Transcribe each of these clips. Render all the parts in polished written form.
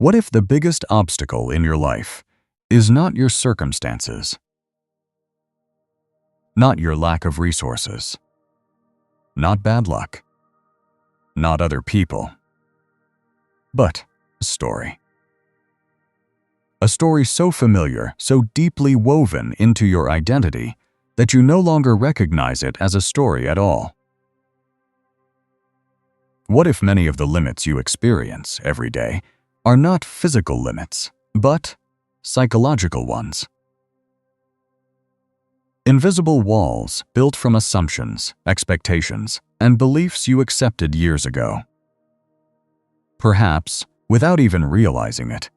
What if the biggest obstacle in your life is not your circumstances, not your lack of resources, not bad luck, not other people, but a story? A story so familiar, so deeply woven into your identity that you no longer recognize it as a story at all. What if many of the limits you experience every day are not physical limits, but psychological ones? Invisible walls built from assumptions, expectations, and beliefs you accepted years ago. Perhaps without even realizing it.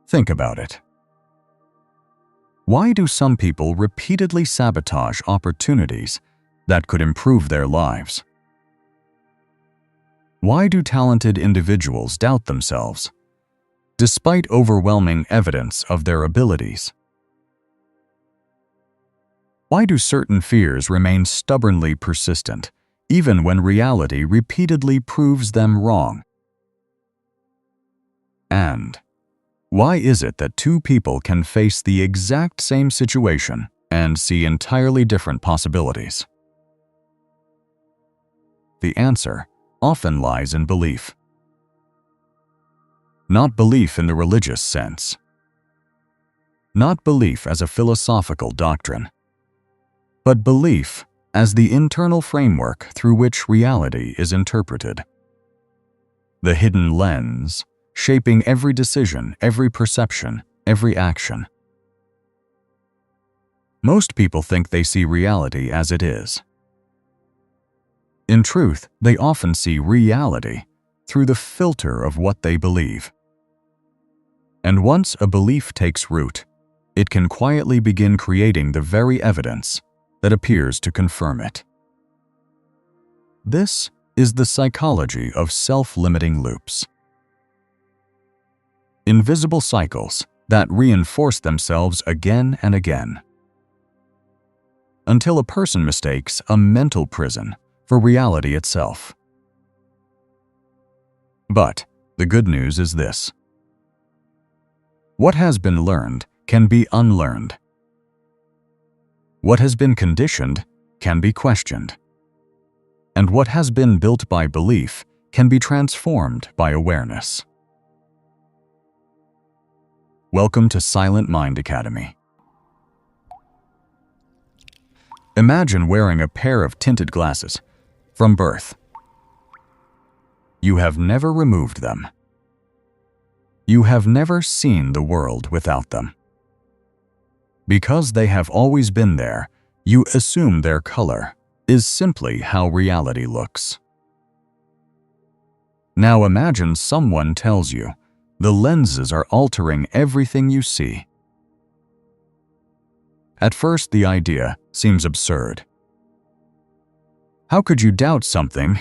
Think about it. Why do some people repeatedly sabotage opportunities that could improve their lives? Why do talented individuals doubt themselves, despite overwhelming evidence of their abilities? Why do certain fears remain stubbornly persistent, even when reality repeatedly proves them wrong? And why is it that two people can face the exact same situation and see entirely different possibilities? The answer often lies in belief. Not belief in the religious sense. Not belief as a philosophical doctrine, but belief as the internal framework through which reality is interpreted. The hidden lens shaping every decision, every perception, every action. Most people think they see reality as it is. In truth, they often see reality through the filter of what they believe. And once a belief takes root, it can quietly begin creating the very evidence that appears to confirm it. This is the psychology of self-limiting loops. Invisible cycles that reinforce themselves again and again, until a person mistakes a mental prison for reality itself. But the good news is this: what has been learned can be unlearned. What has been conditioned can be questioned. And what has been built by belief can be transformed by awareness. Welcome to Silent Mind Academy. Imagine wearing a pair of tinted glasses from birth. You have never removed them. You have never seen the world without them. Because they have always been there, you assume their color is simply how reality looks. Now imagine someone tells you the lenses are altering everything you see. At first, the idea seems absurd. How could you doubt something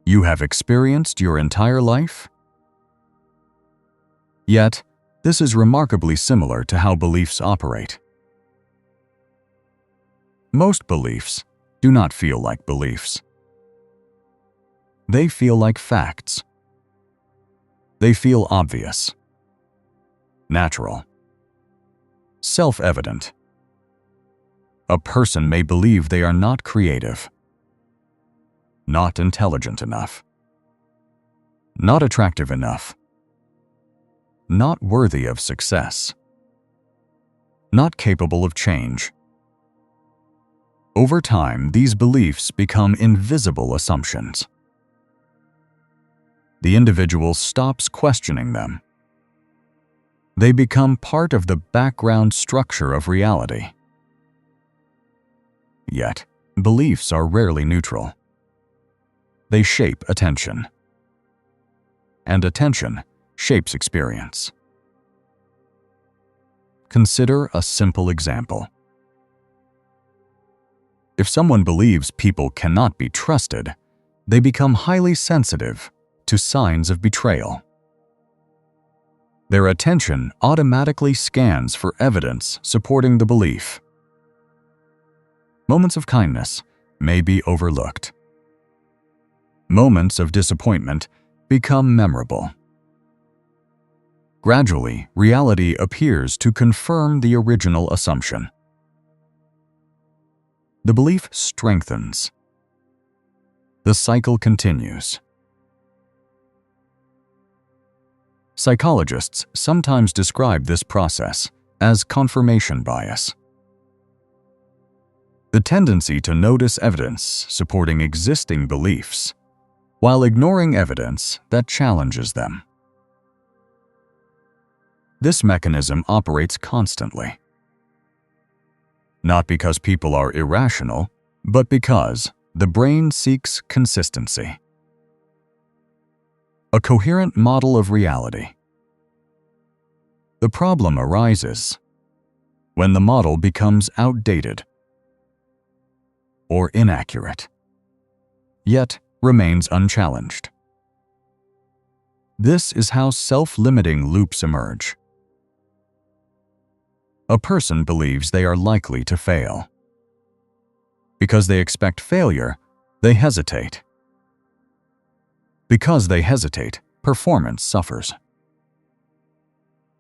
you have experienced your entire life? Yet, this is remarkably similar to how beliefs operate. Most beliefs do not feel like beliefs. They feel like facts. They feel obvious, natural, self-evident. A person may believe they are not creative, not intelligent enough, not attractive enough, not worthy of success, not capable of change. Over time, these beliefs become invisible assumptions. The individual stops questioning them. They become part of the background structure of reality. Yet, beliefs are rarely neutral. They shape attention. And attention shapes experience. Consider a simple example. If someone believes people cannot be trusted, they become highly sensitive to signs of betrayal. Their attention automatically scans for evidence supporting the belief. Moments of kindness may be overlooked. Moments of disappointment become memorable. Gradually, reality appears to confirm the original assumption. The belief strengthens. The cycle continues. Psychologists sometimes describe this process as confirmation bias. The tendency to notice evidence supporting existing beliefs while ignoring evidence that challenges them. This mechanism operates constantly, not because people are irrational, but because the brain seeks consistency. A coherent model of reality. The problem arises when the model becomes outdated or inaccurate, yet remains unchallenged. This is how self-limiting loops emerge. A person believes they are likely to fail. Because they expect failure, they hesitate. Because they hesitate, performance suffers.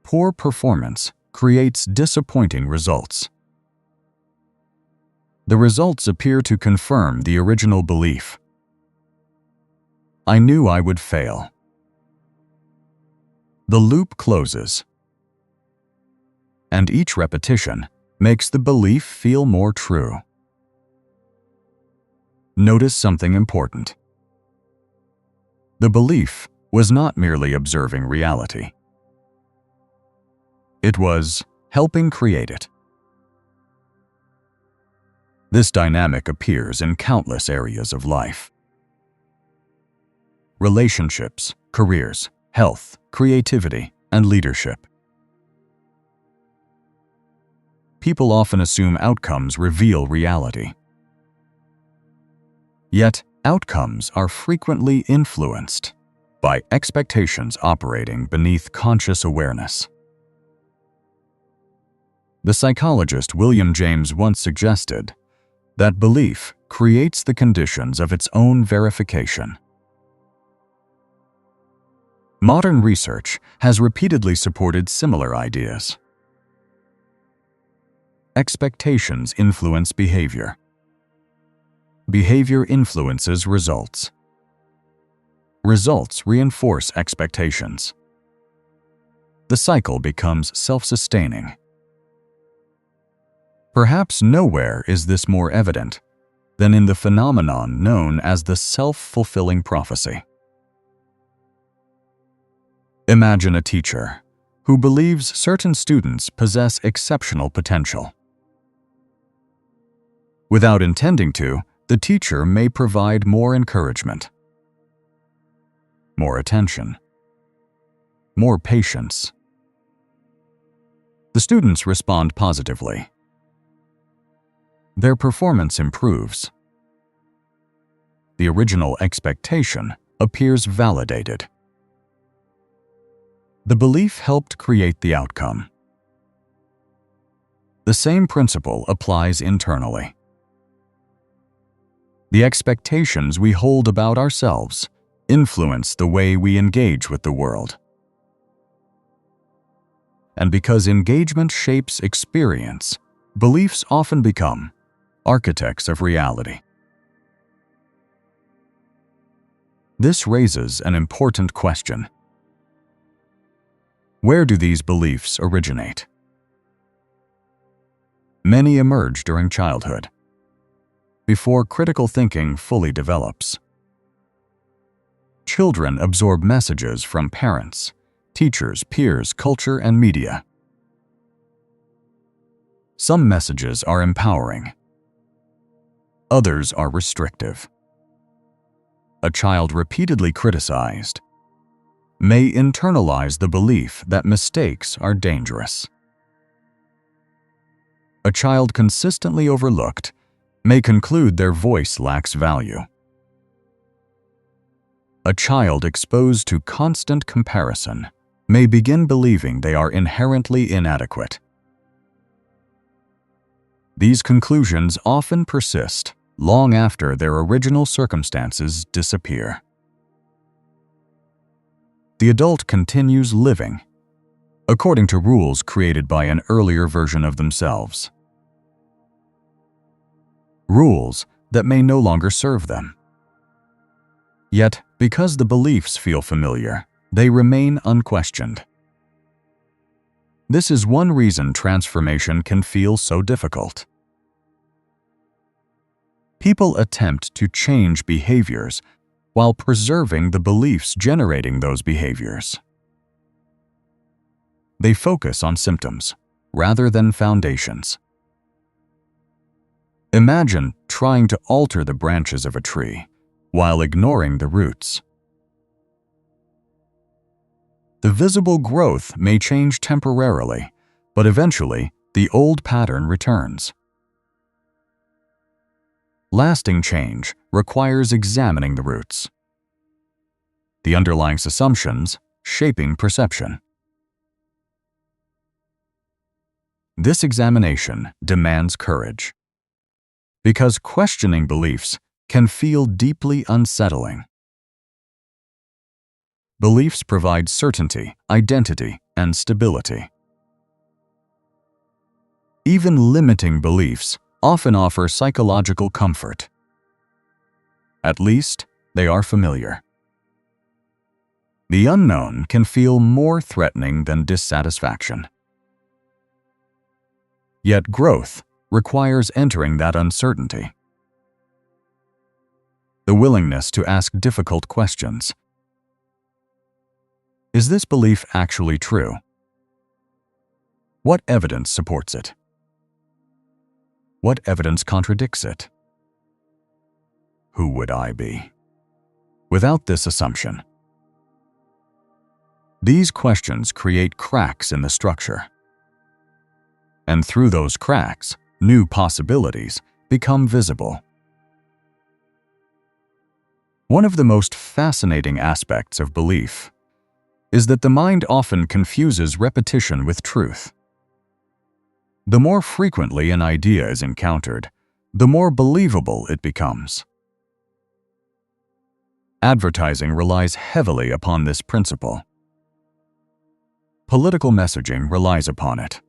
Poor performance creates disappointing results. The results appear to confirm the original belief. I knew I would fail. The loop closes, and each repetition makes the belief feel more true. Notice something important. The belief was not merely observing reality. It was helping create it. This dynamic appears in countless areas of life. Relationships, careers, health, creativity, and leadership. People often assume outcomes reveal reality. Yet, outcomes are frequently influenced by expectations operating beneath conscious awareness. The psychologist William James once suggested that belief creates the conditions of its own verification. Modern research has repeatedly supported similar ideas. Expectations influence behavior. Behavior influences results. Results reinforce expectations. The cycle becomes self-sustaining. Perhaps nowhere is this more evident than in the phenomenon known as the self-fulfilling prophecy. Imagine a teacher who believes certain students possess exceptional potential. Without intending to, the teacher may provide more encouragement, more attention, more patience. The students respond positively. Their performance improves. The original expectation appears validated. The belief helped create the outcome. The same principle applies internally. The expectations we hold about ourselves influence the way we engage with the world. And because engagement shapes experience, beliefs often become architects of reality. This raises an important question. Where do these beliefs originate? Many emerge during childhood, before critical thinking fully develops. Children absorb messages from parents, teachers, peers, culture, and media. Some messages are empowering. Others are restrictive. A child repeatedly criticized may internalize the belief that mistakes are dangerous. A child consistently overlooked may conclude their voice lacks value. A child exposed to constant comparison may begin believing they are inherently inadequate. These conclusions often persist long after their original circumstances disappear. the adult continues living, according to rules created by an earlier version of themselves. Rules that may no longer serve them. Yet, because the beliefs feel familiar, they remain unquestioned. This is one reason transformation can feel so difficult. People attempt to change behaviors while preserving the beliefs generating those behaviors. They focus on symptoms rather than foundations. Imagine trying to alter the branches of a tree while ignoring the roots. The visible growth may change temporarily, but eventually the old pattern returns. Lasting change requires examining the roots, the underlying assumptions shaping perception. This examination demands courage, because questioning beliefs can feel deeply unsettling. Beliefs provide certainty, identity, and stability. Even limiting beliefs often offer psychological comfort. At least, they are familiar. The unknown can feel more threatening than dissatisfaction. Yet growth requires entering that uncertainty. The willingness to ask difficult questions. Is this belief actually true? What evidence supports it? What evidence contradicts it? Who would I be without this assumption? These questions create cracks in the structure. And through those cracks, new possibilities become visible. One of the most fascinating aspects of belief is that the mind often confuses repetition with truth. The more frequently an idea is encountered, the more believable it becomes. Advertising relies heavily upon this principle. Political messaging relies upon it.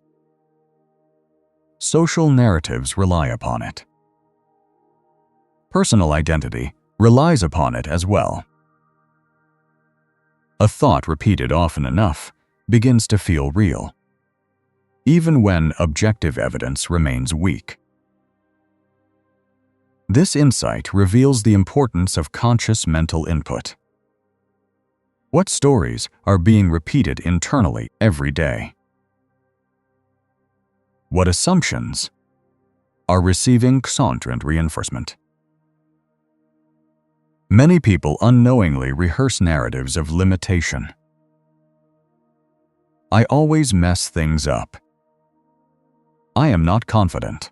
Social narratives rely upon it. Personal identity relies upon it as well. A thought repeated often enough begins to feel real, even when objective evidence remains weak. This insight reveals the importance of conscious mental input. What stories are being repeated internally every day? What assumptions are receiving constant reinforcement? Many people unknowingly rehearse narratives of limitation. I always mess things up. I am not confident.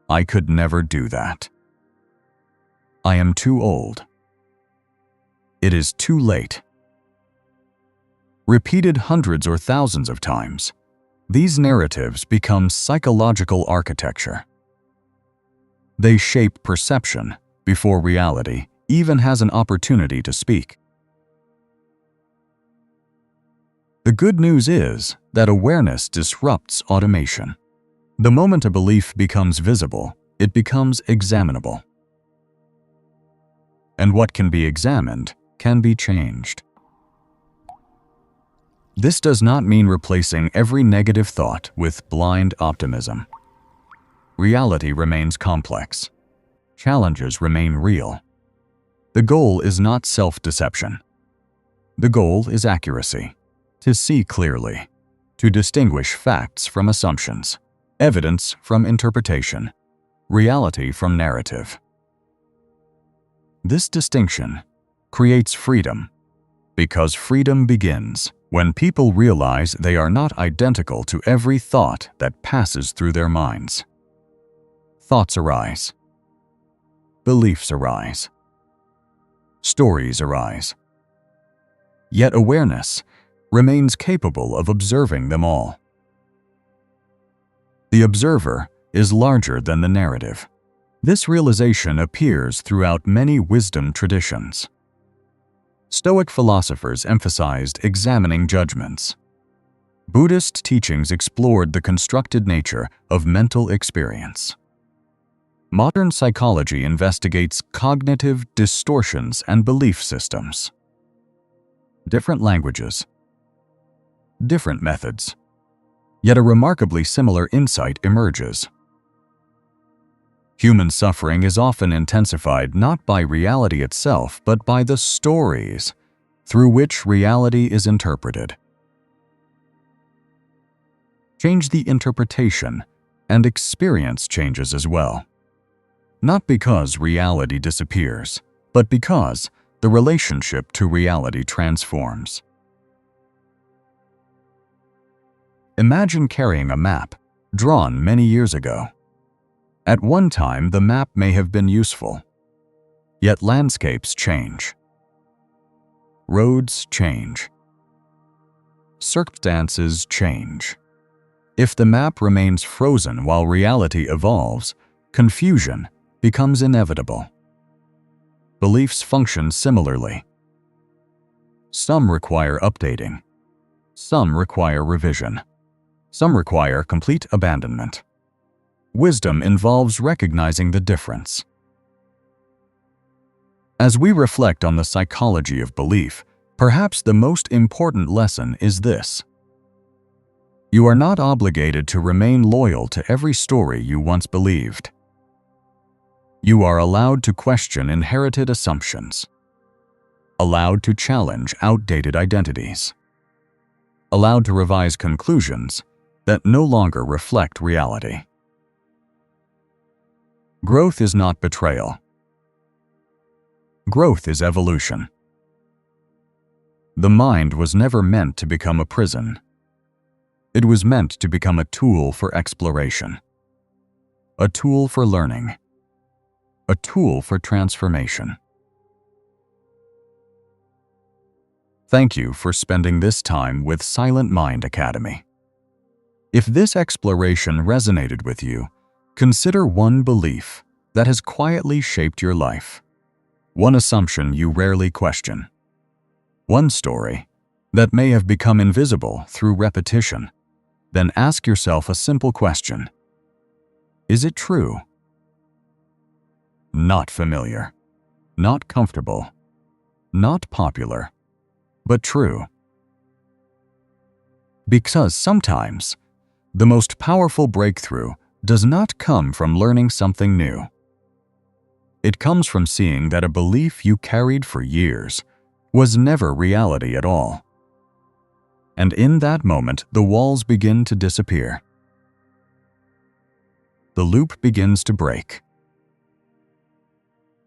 I could never do that. I am too old. It is too late. Repeated hundreds or thousands of times, these narratives become psychological architecture. They shape perception before reality even has an opportunity to speak. The good news is that awareness disrupts automation. The moment a belief becomes visible, it becomes examinable. And what can be examined can be changed. This does not mean replacing every negative thought with blind optimism. Reality remains complex. Challenges remain real. The goal is not self-deception. The goal is accuracy, to see clearly, to distinguish facts from assumptions, evidence from interpretation, reality from narrative. This distinction creates freedom, because freedom begins when people realize they are not identical to every thought that passes through their minds. Thoughts arise. Beliefs arise. Stories arise. Yet awareness remains capable of observing them all. The observer is larger than the narrative. This realization appears throughout many wisdom traditions. Stoic philosophers emphasized examining judgments. Buddhist teachings explored the constructed nature of mental experience. Modern psychology investigates cognitive distortions and belief systems. Different languages, different methods, yet a remarkably similar insight emerges. Human suffering is often intensified not by reality itself, but by the stories through which reality is interpreted. Change the interpretation, and experience changes as well. Not because reality disappears, but because the relationship to reality transforms. Imagine carrying a map drawn many years ago. At one time, the map may have been useful, yet landscapes change. Roads change. Circumstances change. If the map remains frozen while reality evolves, confusion becomes inevitable. Beliefs function similarly. Some require updating. Some require revision. Some require complete abandonment. Wisdom involves recognizing the difference. As we reflect on the psychology of belief, perhaps the most important lesson is this: you are not obligated to remain loyal to every story you once believed. You are allowed to question inherited assumptions, allowed to challenge outdated identities, allowed to revise conclusions that no longer reflect reality. Growth is not betrayal. Growth is evolution. The mind was never meant to become a prison. It was meant to become a tool for exploration, a tool for learning, a tool for transformation. Thank you for spending this time with Silent Mind Academy. If this exploration resonated with you, consider one belief that has quietly shaped your life, one assumption you rarely question, one story that may have become invisible through repetition. Then ask yourself a simple question: is it true? Not familiar, not comfortable, not popular, but true. Because sometimes the most powerful breakthrough does not come from learning something new. It comes from seeing that a belief you carried for years was never reality at all. And in that moment, the walls begin to disappear. The loop begins to break,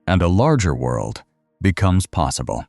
and a larger world becomes possible.